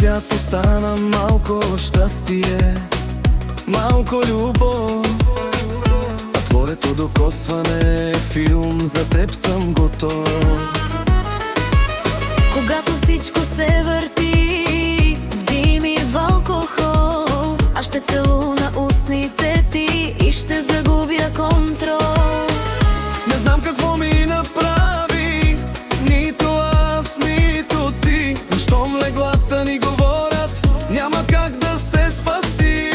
свят остана малко щастие, малко любов. А твоето докосване е филм, за теб съм готов. Когато всичко се върти в дим и в алкохол, аз ще целуна устните ти и ще загубя контрол. Не знам какво ми направи, нито аз, нито ти. Щом леглата ни говорят, няма как да се спаси.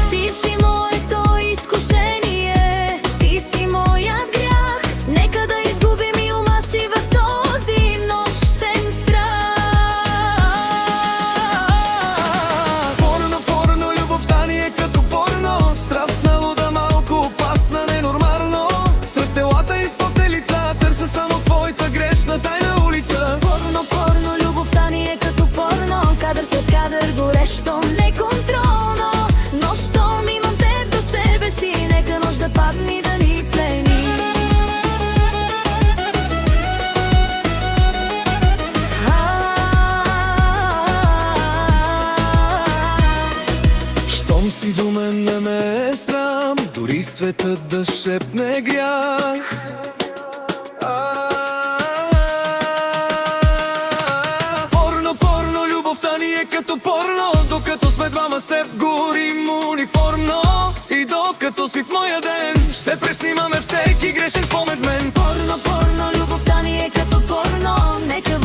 Ти си моето изкушение, ти си моят грях. Нека да изгубим и ума си в този нощен страх. Порно, порно, любовта ни е като порно. Страстна, луда, малко опасна, ненормално. Сред телата и стоте лица търся само твоята грешна тайна улица. Порно, порно, любовта ни е като порно. Кадър след кадър, горещо, неконтролно. Но щом имам теб до себе си, нека нощ да падне и да ни плени. Щом си до мен, не ме е срам, дори светът да шепне грях. Порно, порно, любовта ни е като порно. Докато сме двама с теб горим униформно. И докато си в моя ден, ще преснимаме всеки грешен спомен в мен. Порно, порно, любовта ни е като порно. Нека